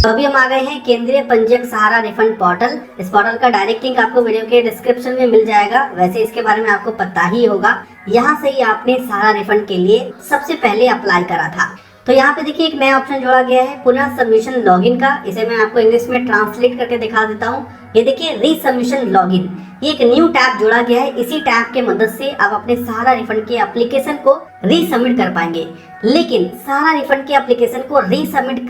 तो अभी हम आ गए हैं केंद्रीय पंजीयक सहारा रिफंड पोर्टल। इस पोर्टल का डायरेक्ट लिंक आपको वीडियो के डिस्क्रिप्शन में मिल जाएगा। वैसे इसके बारे में आपको पता ही होगा, यहाँ से ही आपने सहारा रिफंड के लिए सबसे पहले अप्लाई करा था। तो यहाँ पे देखिए एक नया ऑप्शन जोड़ा गया है, पुनः सबमिशन लॉगिन का। इसे मैं आपको इंग्लिश में ट्रांसलेट करके दिखा देता हूँ। ये देखिए रीसबमिशन लॉगिन, ये एक न्यू टैब जोड़ा गया है। इसी टैब के मदद से आप अपने सहारा रिफंड के एप्लीकेशन को रीसबमिट कर पाएंगे। लेकिन सहारा रिफंड के एप्लीकेशन को रीसबमिट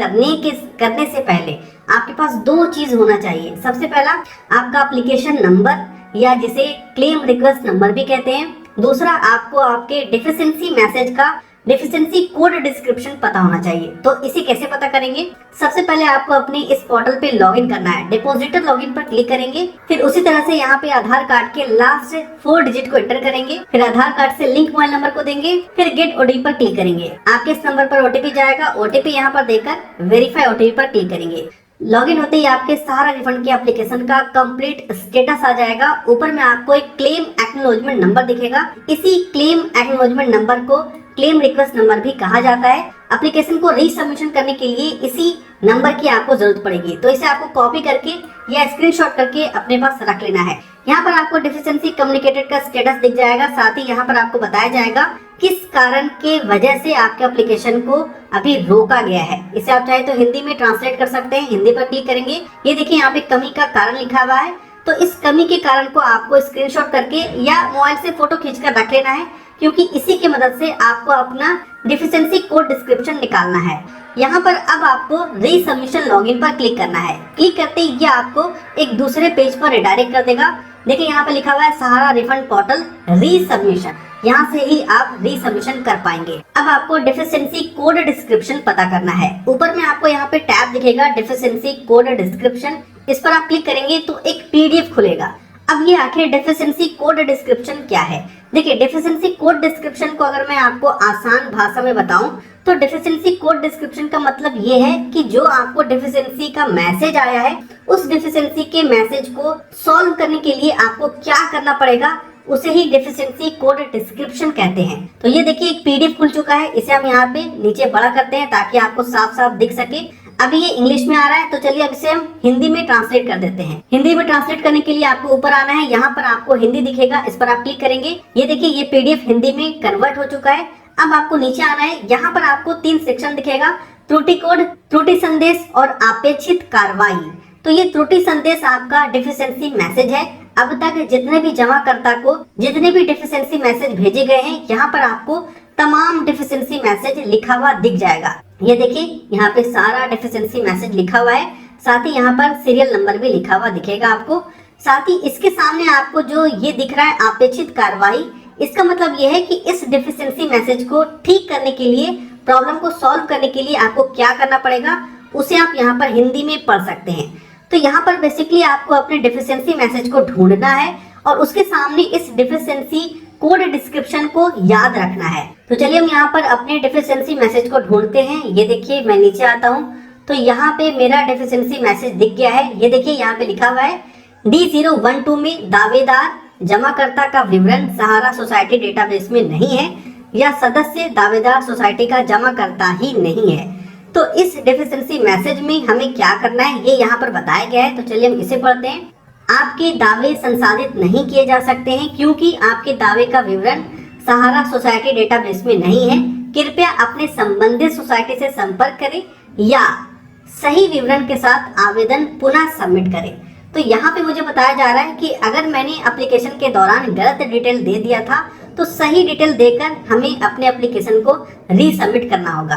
करने से पहले आपके पास दो चीज होना चाहिए। सबसे पहला आपका एप्लीकेशन नंबर, या जिसे क्लेम रिक्वेस्ट नंबर भी कहते हैं। दूसरा आपको आपके डेफिशिएंसी मैसेज का डेफिशिएंसी कोड डिस्क्रिप्शन पता होना चाहिए। तो इसे कैसे पता करेंगे? सबसे पहले आपको अपने इस पोर्टल पे लॉगिन करना है। डिपॉजिटर लॉगिन पर क्लिक करेंगे, फिर उसी तरह से यहाँ पे आधार कार्ड के लास्ट 4 डिजिट को एंटर करेंगे, फिर आधार कार्ड से लिंक मोबाइल नंबर को देंगे, फिर गेट ओटीपी पर क्लिक करेंगे। आपके इस नंबर पर ओटीपी जाएगा, ओटीपी यहाँ पर देकर वेरीफाई ओटीपी पर क्लिक करेंगे। लॉगिन होते ही आपके सहारा रिफंड के एप्लीकेशन का कंप्लीट स्टेटस आ जाएगा। ऊपर में आपको एक क्लेम एक्नॉलेजमेंट नंबर दिखेगा। इसी क्लेम एक्नॉलेजमेंट नंबर को क्लेम रिक्वेस्ट नंबर भी कहा जाता है। एप्लीकेशन को रीसबमिशन करने के लिए इसी नंबर की आपको जरूरत पड़ेगी। तो इसे आपको कॉपी करके या स्क्रीनशॉट करके अपने पास रख लेना है। यहाँ पर आपको डेफिशिएंसी कम्युनिकेटेड का स्टेटस दिख जाएगा। साथ ही यहाँ पर आपको बताया जाएगा किस कारण के वजह से आपके एप्लीकेशन को अभी रोका गया है। इसे आप चाहे तो हिंदी में ट्रांसलेट कर सकते हैं। हिंदी पर क्लिक करेंगे, ये देखिए यहाँ पे कमी का कारण लिखा हुआ है। तो इस कमी के कारण को आपको स्क्रीनशॉट करके या मोबाइल से फोटो खींचकर रख लेना है, क्योंकि इसी की मदद से आपको अपना डेफिशिएंसी कोड डिस्क्रिप्शन निकालना है। यहाँ पर अब आपको रीसबमिशन लॉगिन पर क्लिक करना है। क्लिक करते ही ये आपको एक दूसरे पेज पर रिडायरेक्ट कर देगा। देखिए यहाँ पे लिखा हुआ है सहारा रिफंड पोर्टल रीसबमिशन। यहाँ से ही आप रीसबमिशन कर पाएंगे। अब आपको डेफिशिएंसी कोड डिस्क्रिप्शन पता करना है। ऊपर में आपको यहाँ पे टैब दिखेगा डेफिशिएंसी कोड डिस्क्रिप्शन। इस पर आप क्लिक करेंगे तो एक पीडीएफ खुलेगा। अब ये आखिर डेफिशिएंसी कोड डिस्क्रिप्शन क्या है? देखिए डेफिशिएंसी कोड डिस्क्रिप्शन को अगर मैं आपको आसान भाषा में बताऊं तो डेफिशिएंसी कोड डिस्क्रिप्शन का मतलब ये है कि जो आपको डेफिशिएंसी का मैसेज आया है, उस डेफिशिएंसी के मैसेज को सॉल्व करने के लिए आपको क्या करना पड़ेगा, उसे ही डेफिशिएंसी कोड डिस्क्रिप्शन कहते हैं। तो ये देखिए एक पीडीएफ खुल चुका है। इसे हम यहाँ पे नीचे बड़ा करते हैं ताकि आपको साफ साफ दिख सके। अभी ये इंग्लिश में आ रहा है, तो चलिए अब इसे हम हिंदी में ट्रांसलेट कर देते हैं। हिंदी में ट्रांसलेट करने के लिए आपको ऊपर आना है। यहाँ पर आपको हिंदी दिखेगा, इस पर आप क्लिक करेंगे। ये देखिए ये पीडीएफ हिंदी में कन्वर्ट हो चुका है। अब आपको नीचे आना है। यहाँ पर आपको 3 सेक्शन दिखेगा, त्रुटि कोड, त्रुटि संदेश और अपेक्षित कार्रवाई। तो ये त्रुटि संदेश आपका डेफिशिएंसी मैसेज है। अब तक जितने भी जमाकर्ता को जितने भी डेफिशिएंसी मैसेज भेजे गए हैं, यहाँ पर आपको तमाम डेफिशिएंसी मैसेज लिखा हुआ दिख जाएगा। ये देखिए यहाँ पे सारा डेफिशिएंसी मैसेज लिखा हुआ है। साथ ही यहाँ पर सीरियल नंबर भी लिखा हुआ दिखेगा आपको। साथ ही इसके सामने आपको जो ये दिख रहा है अपेक्षित कार्रवाई, इसका मतलब ये है कि इस डेफिशिएंसी मैसेज को ठीक करने के लिए, प्रॉब्लम को सॉल्व करने के लिए आपको क्या करना पड़ेगा, उसे आप यहाँ पर हिंदी में पढ़ सकते हैं। तो यहाँ पर बेसिकली आपको अपने डेफिशिएंसी मैसेज को ढूंढना है और उसके सामने इस डेफिशिएंसी कोड डिस्क्रिप्शन को याद रखना है। तो चलिए हम यहाँ पर अपने डेफिशिएंसी मैसेज को ढूंढते हैं। ये देखिए मैं नीचे आता हूँ तो यहाँ पे मेरा डेफिशिएंसी मैसेज दिख गया है। ये देखिए यहाँ पे लिखा हुआ है D012 में दावेदार जमाकर्ता का विवरण सहारा सोसाइटी डेटाबेस में नहीं है, या सदस्य दावेदार सोसाइटी का जमाकर्ता ही नहीं है। तो इस डेफिशिएंसी मैसेज में हमें क्या करना है ये यहाँ पर बताया गया है। तो चलिए हम इसे पढ़ते हैं। आपके दावे संसाधित नहीं किए जा सकते हैं क्योंकि आपके दावे का विवरण सहारा सोसाइटी डेटाबेस में नहीं है। कृपया अपने संबंधित सोसाइटी से संपर्क करें या सही विवरण के साथ आवेदन पुनः सबमिट करें। तो यहाँ पे मुझे बताया जा रहा है कि अगर मैंने एप्लीकेशन के दौरान गलत डिटेल दे दिया था तो सही डिटेल देकर हमें अपने एप्लीकेशन को रीसबमिट करना होगा।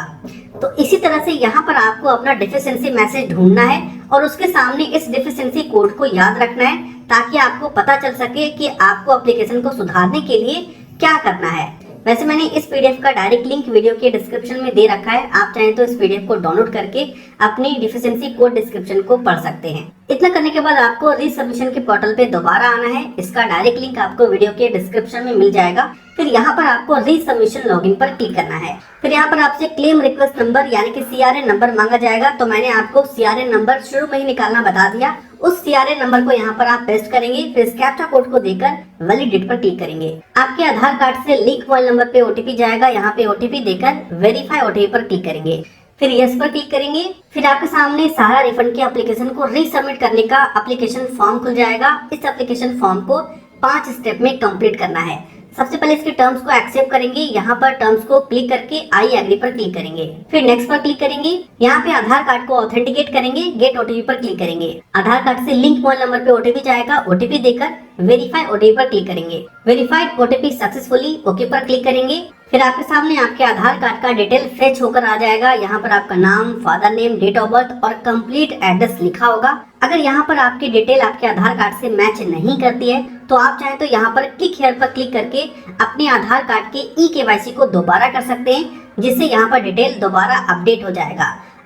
तो इसी तरह से यहाँ पर आपको अपना डेफिशिएंसी मैसेज ढूंढना है और उसके सामने इस डेफिशिएंसी कोड को याद रखना है ताकि आपको पता चल सके कि आपको एप्लीकेशन को सुधारने के लिए क्या करना है। वैसे मैंने इस पीडीएफ का डायरेक्ट लिंक वीडियो के डिस्क्रिप्शन में दे रखा है। आप चाहें तो इस पीडीएफ को डाउनलोड करके अपनी डेफिशिएंसी कोड डिस्क्रिप्शन को पढ़ सकते हैं। इतना करने के बाद आपको रीसबमिशन के पोर्टल पे दोबारा आना है। इसका डायरेक्ट लिंक आपको वीडियो के डिस्क्रिप्शन में मिल जाएगा। फिर यहाँ पर आपको रीसबमिशन लॉगिन पर क्लिक करना है। फिर यहाँ पर आपसे क्लेम रिक्वेस्ट नंबर यानी कि CRN नंबर मांगा जाएगा। तो मैंने आपको CRN नंबर शुरू में ही निकालना बता दिया। उस CRN नंबर को यहाँ पर आप पेस्ट करेंगे, फिर कैप्चा कोड को देकर वैलिडेट पर क्लिक करेंगे। आपके आधार कार्ड से लिंक मोबाइल नंबर पे OTP जाएगा। यहाँ पे OTP देकर वेरीफाई OTP पर क्लिक करेंगे। फिर यस पर क्लिक करेंगे। फिर आपके सामने सहारा रिफंड के एप्लीकेशन को रीसबमिट करने का एप्लीकेशन फॉर्म खुल जाएगा। इस एप्लीकेशन फॉर्म को 5 स्टेप में कंप्लीट करना है। सबसे पहले इसके टर्म्स को एक्सेप्ट करेंगे। यहाँ पर टर्म्स को क्लिक करके आई एग्री पर क्लिक करेंगे। फिर नेक्स्ट पर क्लिक करेंगे। यहाँ पे आधार कार्ड को ऑथेंटिकेट करेंगे। गेट ओटीपी पर क्लिक करेंगे। आधार कार्ड से लिंक मोबाइल नंबर पे ओटीपी जाएगा। ओटीपी देकर वेरीफाई ओटीपी पर क्लिक करेंगे। वेरीफाइड ओटीपी सक्सेसफुली ओके पर क्लिक करेंगे। फिर आपके सामने आपके आधार कार्ड का डिटेल फेच होकर आ जाएगा। यहाँ पर आपका नाम, father name, date of birth और कंप्लीट एड्रेस लिखा होगा। अगर यहाँ पर आपकी डिटेल आपके आधार कार्ड से मैच नहीं करती है तो आप चाहें तो यहाँ पर क्लिक हियर पर क्लिक करके अपने आधार कार्ड के ई-केवाईसी को दोबारा कर सकते हैं, जिससे यहाँ पर डिटेल दोबारा अपडेट हो जाएगा।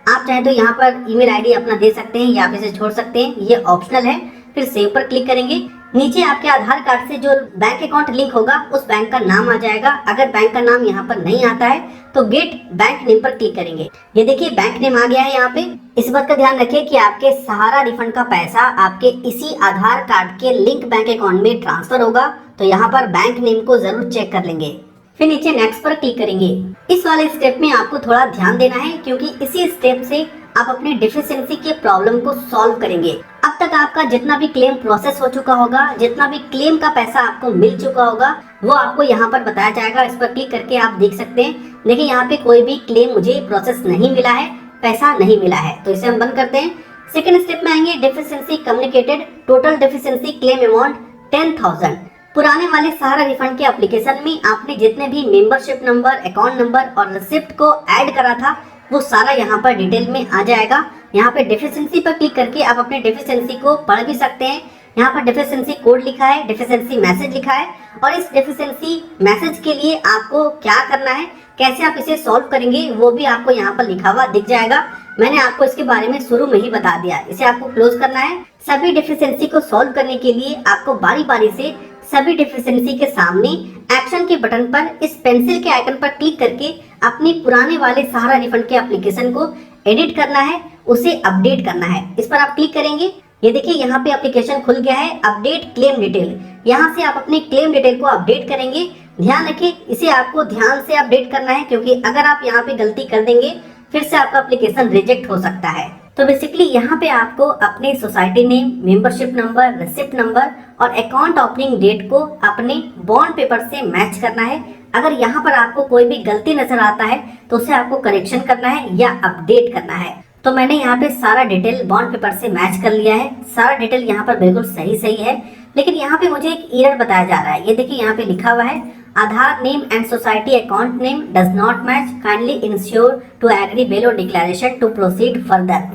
आप चाहें तो यहाँ पर ईमेल आईडी अपना दे सकते हैं या आप इसे छोड़ सकते हैं, ये ऑप्शनल है। फिर सेव पर क्लिक करेंगे। नीचे आपके आधार कार्ड से जो बैंक अकाउंट लिंक होगा उस बैंक का नाम आ जाएगा। अगर बैंक का नाम यहाँ पर नहीं आता है तो गेट बैंक नेम पर क्लिक करेंगे। ये देखिए बैंक नेम आ गया है यहाँ पे। इस बात का ध्यान रखिए कि आपके सहारा रिफंड का पैसा आपके इसी आधार कार्ड के लिंक बैंक अकाउंट में ट्रांसफर होगा, तो यहाँ पर बैंक नेम को जरूर चेक कर लेंगे। फिर नीचे नेक्स्ट पर क्लिक करेंगे। इस वाले स्टेप में आपको थोड़ा ध्यान देना है, क्योंकि इसी स्टेप से आप अपनी डिफिशियंसी के प्रॉब्लम को सॉल्व करेंगे। अब तक आपका जितना भी क्लेम प्रोसेस हो चुका होगा, जितना भी क्लेम का पैसा आपको मिल चुका होगा, वो आपको यहाँ पर बताया जाएगा। इस पर क्लिक करके आप देख सकते हैं। देखिए यहाँ पे कोई भी क्लेम मुझे प्रोसेस नहीं मिला है, पैसा नहीं मिला है, तो इसे हम बंद करते हैं। सेकेंड स्टेप में आएंगे deficiency communicated, total deficiency claim amount 10,000। पुराने वाले सहारा रिफंड के एप्लीकेशन में आपने जितने भी मेंबरशिप नंबर, अकाउंट नंबर और रिसिप्ट को ऐड करा था वो सारा यहाँ पर डिटेल में आ जाएगा। यहाँ पे डिफिशियंसी पर क्लिक करके आप अपने डिफिशियंसी को पढ़ भी सकते हैं। यहाँ पर डिफिशियंसी कोड लिखा है, डिफिशियंसी मैसेज लिखा है, और इस डिफिशियंसी मैसेज के लिए आपको क्या करना है, कैसे आप इसे सॉल्व करेंगे, वो भी आपको यहाँ पर लिखा हुआ दिख जाएगा। मैंने आपको इसके बारे में शुरू में ही बता दिया। इसे आपको क्लोज करना है। सभी डिफिशियंसी को सॉल्व करने के लिए आपको बारी बारी से सभी डिफिशियंसी के सामने एक्शन के बटन पर इस पेंसिल के आइकन पर क्लिक करके अपने पुराने वाले सहारा रिफंड के एप्लीकेशन को एडिट करना है, उसे अपडेट करना है। इस पर आप क्लिक करेंगे। ये देखिए यहाँ पे एप्लीकेशन खुल गया है, अपडेट क्लेम डिटेल। यहाँ से आप अपने क्लेम डिटेल को अपडेट करेंगे। ध्यान रखिए इसे आपको ध्यान से अपडेट करना है, क्योंकि अगर आप यहाँ पे गलती कर देंगे फिर से आपका एप्लीकेशन रिजेक्ट हो सकता है। तो बेसिकली यहाँ पे आपको अपने society name, membership number, receipt number और अकाउंट ओपनिंग डेट को अपने बॉन्ड पेपर से मैच करना है। अगर यहाँ पर आपको कोई भी गलती नजर आता है तो उसे आपको करेक्शन करना है या अपडेट करना है। तो मैंने यहाँ पे सारा डिटेल बॉन्ड पेपर से मैच कर लिया है। सारा डिटेल यहाँ पर बिल्कुल सही है, लेकिन यहाँ पे मुझे एक एरर बताया जा रहा है। ये देखिए यहाँ पे लिखा हुआ है Aadhaar name and society account name does not match, kindly ensure to agree below declaration to proceed further.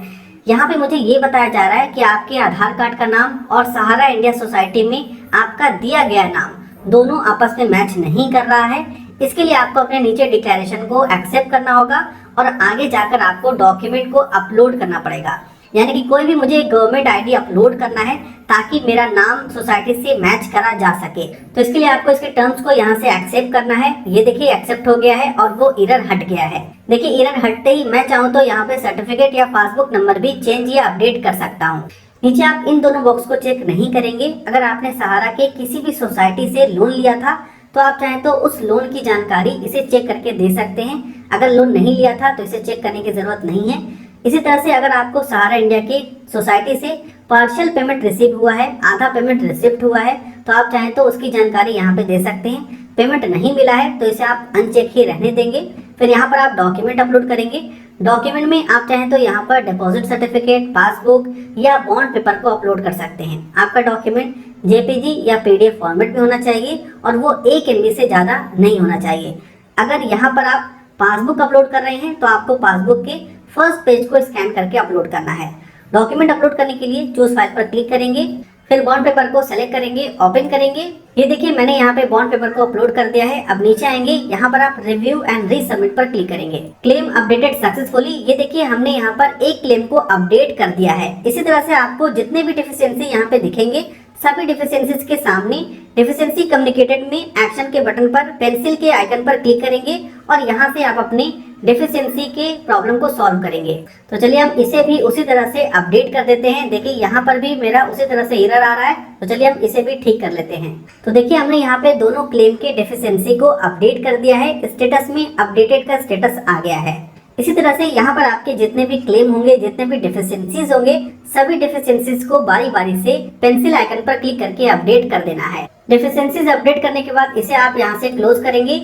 यहाँ पे मुझे ये बताया जा रहा है कि आपके आधार कार्ड का नाम और सहारा इंडिया सोसाइटी में आपका दिया गया नाम दोनों आपस में मैच नहीं कर रहा है। इसके लिए आपको अपने नीचे डिक्लेरेशन को एक्सेप्ट करना होगा और आगे जाकर आपको डॉक्यूमेंट को अपलोड करना पड़ेगा। यानी कि कोई भी मुझे गवर्नमेंट आईडी अपलोड करना है ताकि मेरा नाम सोसाइटी से मैच करा जा सके। तो इसके लिए आपको इसके टर्म्स को यहाँ से एक्सेप्ट करना है। ये देखिए एक्सेप्ट हो गया है और वो एरर हट गया है। देखिए एरर हटते ही मैं चाहूँ तो यहाँ पे सर्टिफिकेट या पासबुक नंबर भी चेंज या अपडेट कर सकता हूँ। नीचे आप इन दोनों बॉक्स को चेक नहीं करेंगे। अगर आपने सहारा के किसी भी सोसाइटी से लोन लिया था तो आप चाहें तो उस लोन की जानकारी इसे चेक करके दे सकते हैं। अगर लोन नहीं लिया था तो इसे चेक करने की जरूरत नहीं है। इसी तरह से अगर आपको सहारा इंडिया की सोसाइटी से पार्शियल पेमेंट रिसीव हुआ है, आधा पेमेंट रिसिप्ट हुआ है, तो आप चाहें तो उसकी जानकारी यहाँ पे दे सकते हैं। पेमेंट नहीं मिला है तो इसे आप अनचेक ही रहने देंगे। फिर यहाँ पर आप डॉक्यूमेंट अपलोड करेंगे। डॉक्यूमेंट में आप चाहें तो यहाँ पर डिपॉजिट सर्टिफिकेट, पासबुक या बॉन्ड पेपर को अपलोड कर सकते हैं। आपका डॉक्यूमेंट जेपीजी या पीडीएफ फॉर्मेट में होना चाहिए और वो 1 MB से ज़्यादा नहीं होना चाहिए। अगर यहाँ पर आप पासबुक अपलोड कर रहे हैं तो आपको पासबुक के फर्स्ट पेज को स्कैन करके अपलोड करना है। डॉक्यूमेंट अपलोड करने के लिए चूज फाइल पर क्लिक करेंगे। फिर बॉन्ड पेपर को सेलेक्ट करेंगे, ओपन करेंगे। ये देखिए मैंने यहाँ पे बॉन्ड पेपर को अपलोड कर दिया है। अब नीचे आएंगे, यहाँ पर आप रिव्यू एंड रीसबमिट पर क्लिक करेंगे। Claim updated successfully. ये देखिए हमने यहाँ पर एक क्लेम को अपडेट कर दिया है। इसी तरह से आपको जितने भी डिफिशियंसी यहाँ पे दिखेंगे सभी डिफिशियंसीज के सामने डिफिशियंसी कम्युनिकेटेड में एक्शन के बटन पर पेंसिल के आइकन पर क्लिक करेंगे और यहाँ से आप अपने डिफिशियंसी के प्रॉब्लम को सॉल्व करेंगे। तो चलिए हम इसे भी उसी तरह से अपडेट कर देते हैं। देखिए यहाँ पर भी मेरा उसी तरह से एरर आ रहा है, तो चलिए हम इसे भी ठीक कर लेते हैं। तो देखिए हमने यहाँ पे दोनों क्लेम के डिफिशियंसी को अपडेट कर दिया है। स्टेटस में अपडेटेड का स्टेटस आ गया है। इसी तरह से यहाँ पर आपके जितने भी क्लेम होंगे, जितने भी डिफिशियंसीज होंगे, सभी डिफिशियंसीज को बारी बारी से पेंसिल आइकन पर क्लिक करके अपडेट कर देना है। डिफिशियंसीज अपडेट करने के बाद इसे आप यहाँ से क्लोज करेंगे।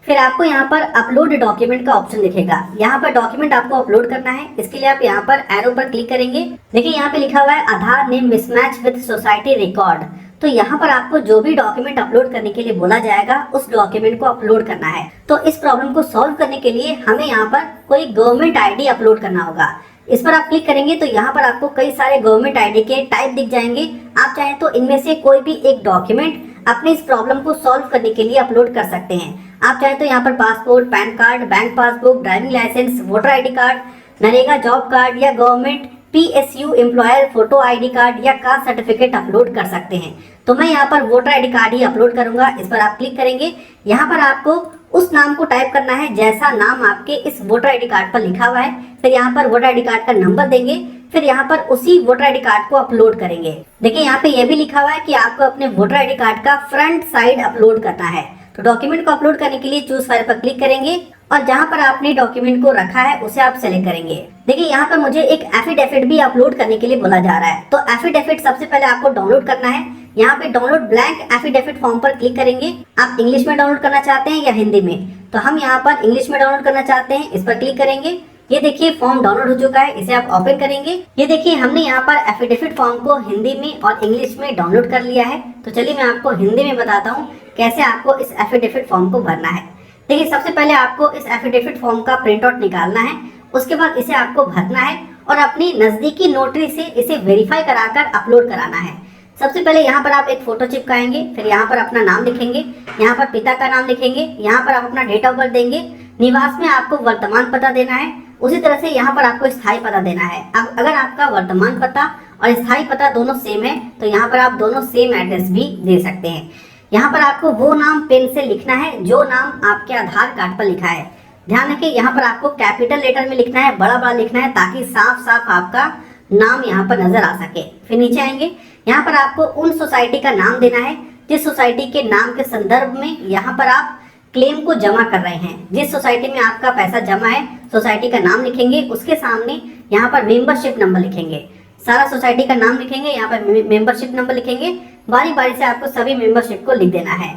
फिर आपको यहाँ पर अपलोड डॉक्यूमेंट का ऑप्शन दिखेगा। यहाँ पर डॉक्यूमेंट आपको अपलोड करना है। इसके लिए आप यहाँ पर एरो पर क्लिक करेंगे। देखिए यहाँ पे लिखा हुआ है Aadhaar name mismatch with society record. तो यहाँ पर आपको जो भी डॉक्यूमेंट अपलोड करने के लिए बोला जाएगा उस डॉक्यूमेंट को अपलोड करना है। तो इस प्रॉब्लम को सॉल्व करने के लिए हमें यहाँ पर कोई गवर्नमेंट आईडी अपलोड करना होगा। इस पर आप क्लिक करेंगे तो यहाँ पर आपको कई सारे गवर्नमेंट आईडी के टाइप दिख जाएंगे। आप चाहें तो इनमें से कोई भी एक डॉक्यूमेंट अपने इस प्रॉब्लम को सॉल्व करने के लिए अपलोड कर सकते हैं। आप चाहें तो यहाँ पर passport, PAN card, bank passbook, driving licence, voter ID card, NREGA job card या government PSU employer photo ID card या कास्ट सर्टिफिकेट अपलोड कर सकते हैं। तो मैं यहाँ पर वोटर आईडी कार्ड ही अपलोड करूंगा। इस पर आप क्लिक करेंगे। यहाँ पर आपको उस नाम को टाइप करना है जैसा नाम आपके इस वोटर आईडी कार्ड पर लिखा हुआ है। फिर यहाँ पर वोटर आईडी कार्ड का नंबर देंगे। फिर यहाँ पर उसी वोटर आईडी कार्ड को अपलोड करेंगे। देखिए यहाँ पे यह भी लिखा हुआ है कि आपको अपने वोटर आईडी कार्ड का फ्रंट साइड अपलोड करना है। तो डॉक्यूमेंट को अपलोड करने के लिए चूज फाइल पर क्लिक करेंगे और जहां पर आपने डॉक्यूमेंट को रखा है उसे आप सेलेक्ट करेंगे। देखिए यहाँ पर मुझे एक एफिडेविट भी अपलोड करने के लिए बोला जा रहा है। तो एफिडेविट सबसे पहले आपको डाउनलोड करना है। यहाँ पे डाउनलोड ब्लैंक एफिडेविट फॉर्म पर क्लिक करेंगे। आप इंग्लिश में डाउनलोड करना चाहते हैं या हिंदी में? तो हम यहाँ पर इंग्लिश में डाउनलोड करना चाहते हैं। इस पर क्लिक करेंगे। ये देखिए फॉर्म डाउनलोड हो चुका है। इसे आप ओपन करेंगे। ये देखिए हमने यहाँ पर एफिडेविट फॉर्म को हिंदी में और इंग्लिश में डाउनलोड कर लिया है। तो चलिए मैं आपको हिंदी में बताता हूँ कैसे आपको इस एफिडेविट फॉर्म को भरना है। देखिए सबसे पहले आपको इस एफिडेविट फॉर्म का प्रिंट आउट निकालना है। उसके बाद इसे आपको भरना है और अपनी नजदीकी नोटरी से इसे वेरीफाई कराकर अपलोड कराना है। सबसे पहले यहाँ पर आप एक फोटो चिपकाएंगे। फिर यहाँ पर अपना नाम लिखेंगे। यहाँ पर पिता का नाम लिखेंगे। यहाँ पर आप अपना डेट ऑफ बर्थ देंगे। निवास में आपको वर्तमान पता देना है। उसी तरह से यहाँ पर आपको स्थायी पता देना है। अब अगर आपका वर्तमान पता और स्थायी पता दोनों सेम है तो यहाँ पर आप दोनों सेम एड्रेस भी दे सकते हैं। यहाँ पर आपको वो नाम पेन से लिखना है जो नाम आपके आधार कार्ड पर लिखा है। ध्यान रखिए यहाँ पर आपको कैपिटल लेटर में लिखना है, बड़ा बड़ा लिखना है ताकि साफ साफ आपका नाम यहाँ पर नजर आ सके। फिर नीचे आएंगे। यहाँ पर आपको उन सोसाइटी का नाम देना है जिस सोसाइटी के नाम के संदर्भ में यहाँ पर आप क्लेम को जमा कर रहे हैं। जिस सोसाइटी में आपका पैसा जमा है सोसाइटी का नाम लिखेंगे। उसके सामने यहाँ पर मेंबरशिप नंबर लिखेंगे। सारा सोसाइटी का नाम लिखेंगे। यहाँ पर मेंबरशिप नंबर लिखेंगे। बारी बारी से आपको सभी मेंबरशिप को लिख देना है।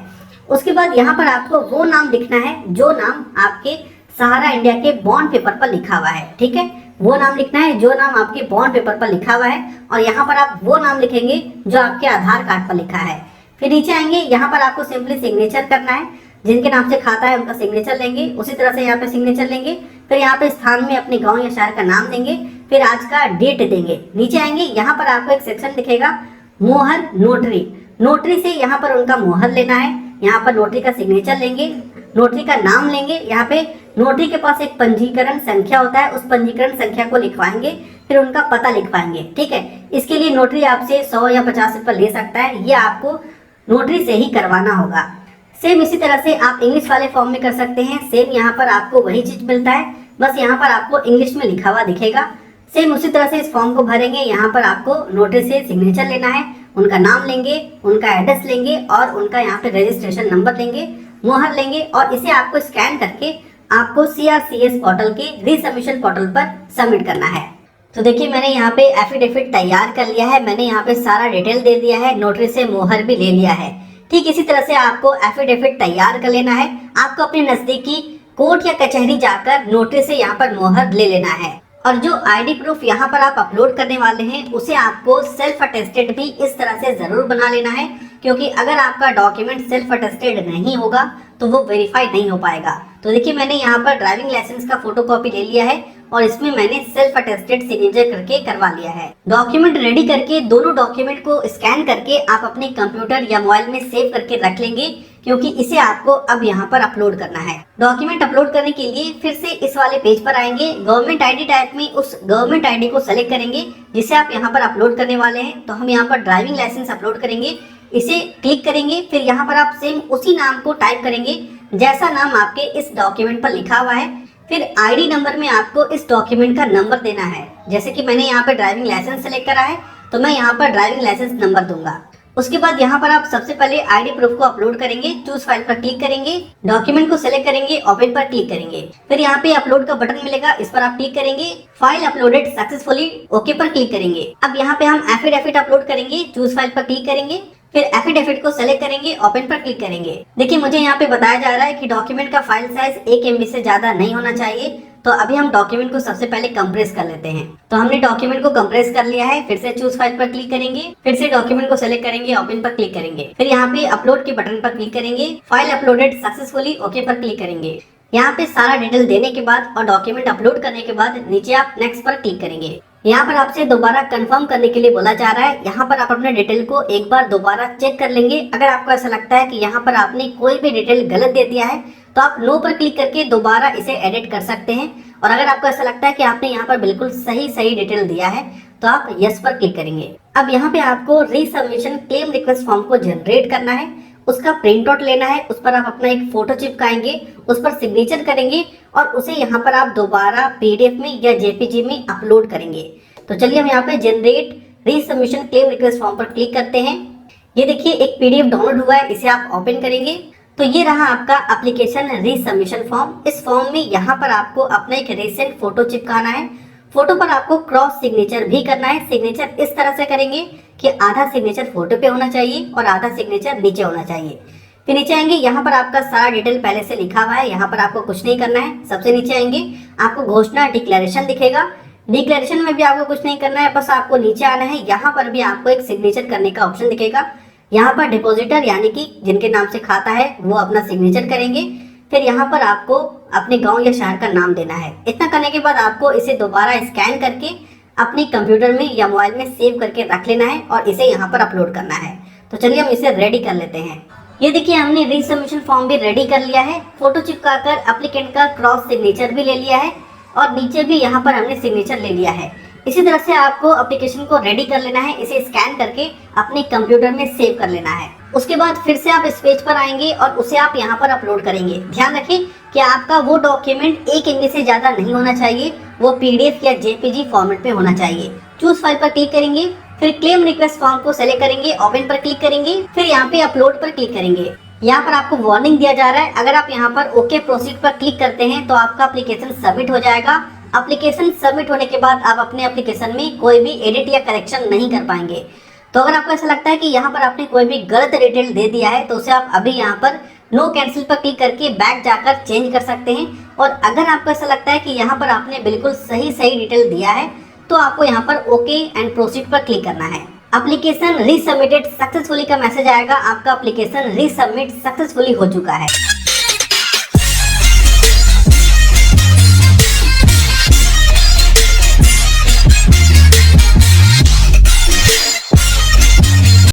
उसके बाद यहाँ पर आपको वो नाम लिखना है जो नाम आपके सहारा इंडिया के बॉन्ड पेपर पर लिखा हुआ है। ठीक है, वो नाम लिखना है जो नाम आपके बॉन्ड पेपर पर लिखा हुआ है और यहाँ पर आप वो नाम लिखेंगे जो आपके आधार कार्ड पर लिखा है। फिर नीचे आएंगे। यहाँ पर आपको सिंपली सिग्नेचर करना है। जिनके नाम से खाता है उनका सिग्नेचर लेंगे। उसी तरह से यहाँ पे सिग्नेचर लेंगे। फिर यहाँ पे स्थान में अपने गांव या शहर का नाम देंगे। फिर आज का डेट देंगे। नीचे आएंगे। यहाँ पर आपको एक सेक्शन दिखेगा मोहर नोटरी। नोटरी से यहाँ पर उनका मोहर लेना है। यहाँ पर नोटरी का सिग्नेचर लेंगे, नोटरी का नाम लेंगे। यहाँ पे नोटरी के पास एक पंजीकरण संख्या होता है, उस पंजीकरण संख्या को लिखवाएंगे। फिर उनका पता लिखवाएंगे। ठीक है, इसके लिए नोटरी आपसे 100 या 50 रुपये ले सकता है। ये आपको नोटरी से ही करवाना होगा। सेम इसी तरह से आप इंग्लिश वाले फॉर्म में कर सकते हैं। सेम यहाँ पर आपको वही चीज मिलता है, बस यहाँ पर आपको इंग्लिश में लिखा हुआ दिखेगा। सेम उसी तरह से इस फॉर्म को भरेंगे। यहाँ पर आपको नोटरी से सिग्नेचर लेना है, उनका नाम लेंगे, उनका एड्रेस लेंगे और उनका यहाँ पे रजिस्ट्रेशन नंबर लेंगे, मोहर लेंगे और इसे आपको स्कैन करके आपको CRCS पोर्टल के रीसबमिशन पोर्टल पर सबमिट करना है। तो देखिए मैंने यहाँ पे एफिडेविट तैयार कर लिया है। मैंने यहाँ पे सारा डिटेल दे दिया है, नोटरी से मोहर भी ले लिया है। ठीक इसी तरह से आपको एफिडेविट तैयार कर लेना है। आपको अपने नजदीकी कोर्ट या कचहरी जाकर नोटरी से यहाँ पर मोहर ले लेना है। और जो आईडी प्रूफ यहाँ पर आप अपलोड करने वाले हैं उसे आपको सेल्फ अटेस्टेड भी इस तरह से जरूर बना लेना है, क्योंकि अगर आपका डॉक्यूमेंट सेल्फ अटेस्टेड नहीं होगा तो वो वेरीफाई नहीं हो पाएगा। तो देखिए मैंने यहाँ पर ड्राइविंग लाइसेंस का फोटोकॉपी ले लिया है और इसमें मैंने सेल्फ अटेस्टेड सिग्नेचर करके करवा लिया है। डॉक्यूमेंट रेडी करके दोनों डॉक्यूमेंट को स्कैन करके आप अपने कंप्यूटर या मोबाइल में सेव करके रख लेंगे, क्योंकि इसे आपको अब यहाँ पर अपलोड करना है। डॉक्यूमेंट अपलोड करने के लिए फिर से इस वाले पेज पर आएंगे। गवर्नमेंट आईडी टाइप में उस गवर्नमेंट आईडी को सेलेक्ट करेंगे जिसे आप यहाँ पर अपलोड करने वाले हैं। तो हम यहाँ पर ड्राइविंग लाइसेंस अपलोड करेंगे, इसे क्लिक करेंगे। फिर यहाँ पर आप सेम उसी नाम को टाइप करेंगे जैसा नाम आपके इस डॉक्यूमेंट पर लिखा हुआ है। फिर आईडी नंबर में आपको इस डॉक्यूमेंट का नंबर देना है। जैसे कि मैंने यहाँ पर ड्राइविंग लाइसेंस सेलेक्ट करा है तो मैं यहाँ पर ड्राइविंग लाइसेंस नंबर दूंगा। उसके बाद यहाँ पर आप सबसे पहले आईडी प्रूफ को अपलोड करेंगे, चूज फाइल पर क्लिक करेंगे, डॉक्यूमेंट को सिलेक्ट करेंगे, ओपन पर क्लिक करेंगे। फिर यहाँ पे अपलोड का बटन मिलेगा, इस पर आप क्लिक करेंगे, फाइल अपलोडेड सक्सेसफुली, ओके पर क्लिक करेंगे। अब यहाँ पे हम एफिडेविट अपलोड करेंगे, चूज फाइल पर क्लिक करेंगे, फिर एफिडेविट को सेलेक्ट करेंगे, ओपन पर क्लिक करेंगे। देखिए मुझे यहाँ पे बताया जा रहा है कि डॉक्यूमेंट का फाइल साइज 1 MB से ज्यादा नहीं होना चाहिए। तो अभी हम डॉक्यूमेंट को सबसे पहले कंप्रेस कर लेते हैं। तो हमने डॉक्यूमेंट को कंप्रेस कर लिया है। फिर से चूज फाइल पर क्लिक करेंगे, फिर से डॉक्यूमेंट को सेलेक्ट करेंगे, ओपन पर क्लिक करेंगे, फिर यहाँ पे अपलोड के बटन पर क्लिक करेंगे, फाइल अपलोडेड सक्सेसफुली, ओके पर क्लिक करेंगे। यहाँ पे सारा डिटेल देने के बाद और डॉक्यूमेंट अपलोड करने के बाद नीचे आप नेक्स्ट पर क्लिक करेंगे। यहाँ पर आपसे दोबारा कंफर्म करने के लिए बोला जा रहा है। यहाँ पर आप अपने डिटेल को एक बार दोबारा चेक कर लेंगे। अगर आपको ऐसा लगता है कि यहाँ पर आपने कोई भी डिटेल गलत दे दिया है तो आप नो पर क्लिक करके दोबारा इसे एडिट कर सकते हैं। और अगर आपको ऐसा लगता है कि आपने यहाँ पर बिल्कुल सही डिटेल दिया है तो आप यस पर क्लिक करेंगे। अब यहाँ पे आपको रीसबमिशन क्लेम रिक्वेस्ट फॉर्म को जनरेट करना है, उसका प्रिंट आउट लेना है, उस पर आप अपना एक फोटो चिपकाएंगे, उस पर सिग्नेचर करेंगे और उसे यहाँ पर आप दोबारा PDF में या JPG में अपलोड करेंगे। तो चलिए हम यहाँ पे जनरेट रीसबमिशन क्लेम रिक्वेस्ट फॉर्म पर क्लिक करते हैं। ये देखिए एक PDF डाउनलोड हुआ है, इसे आप ओपन करेंगे। तो ये रहा आपका एप्लीकेशन रीसबमिशन फॉर्म। इस फॉर्म में यहाँ पर आपको अपना एक रिसेंट फोटो चिपकाना है। फोटो पर आपको क्रॉस सिग्नेचर भी करना है। सिग्नेचर इस तरह से करेंगे कि आधा सिग्नेचर फोटो पे होना चाहिए और आधा सिग्नेचर नीचे होना चाहिए। फिर नीचे आएंगे, यहाँ पर आपका सारा डिटेल पहले से लिखा हुआ है, यहाँ पर आपको कुछ नहीं करना है। सबसे नीचे आएंगे, आपको घोषणा डिक्लेरेशन दिखेगा। डिक्लेरेशन में भी आपको कुछ नहीं करना है, बस आपको नीचे आना है। यहाँ पर भी आपको एक सिग्नेचर करने का ऑप्शन दिखेगा। यहाँ पर डिपॉजिटर यानी कि जिनके नाम से खाता है वो अपना सिग्नेचर करेंगे। फिर यहाँ पर आपको अपने गांव या शहर का नाम देना है। इतना करने के बाद आपको इसे दोबारा स्कैन करके अपने कंप्यूटर में या मोबाइल में सेव करके रख लेना है और इसे यहाँ पर अपलोड करना है। तो चलिए हम इसे रेडी कर लेते हैं। ये देखिए हमने रीसबमिशन फॉर्म भी रेडी कर लिया है। फोटो चिपकाकर एप्लीकेंट का क्रॉस सिग्नेचर भी ले लिया है और नीचे भी यहाँ पर हमने सिग्नेचर ले लिया है। इसी तरह से आपको एप्लीकेशन को रेडी कर लेना है, इसे स्कैन करके अपने कंप्यूटर में सेव कर लेना है। उसके बाद फिर से आप इस पेज पर आएंगे और उसे आप यहाँ पर अपलोड करेंगे। ध्यान रखें कि आपका वो डॉक्यूमेंट 1 MB से ज्यादा नहीं होना चाहिए, वो PDF या JPG फॉर्मेट पे होना चाहिए। चूज फाइल पर क्लिक करेंगे, फिर क्लेम रिक्वेस्ट फॉर्म को सेलेक्ट करेंगे, ओपन पर क्लिक करेंगे, फिर यहाँ पे अपलोड पर क्लिक करेंगे। यहाँ पर आपको वार्निंग दिया जा रहा है, अगर आप यहाँ पर ओके प्रोसीड पर क्लिक करते हैं तो आपका एप्लीकेशन सबमिट हो जाएगा। एप्लीकेशन सबमिट होने के बाद आप अपने एप्लीकेशन में कोई भी एडिट या करेक्शन नहीं कर पाएंगे। तो अगर आपको ऐसा लगता है कि यहाँ पर आपने कोई भी गलत डिटेल दे दिया है तो उसे आप अभी यहाँ पर नो कैंसिल पर क्लिक करके बैक जाकर चेंज कर सकते हैं। और अगर आपको ऐसा लगता है कि यहाँ पर आपने बिल्कुल सही डिटेल दिया है तो आपको यहाँ पर ओके एंड प्रोसीड पर क्लिक करना है। एप्लीकेशन रीसबमिटेड सक्सेसफुली का मैसेज आएगा, आपका एप्लीकेशन रीसबमिट सक्सेसफुली हो चुका है।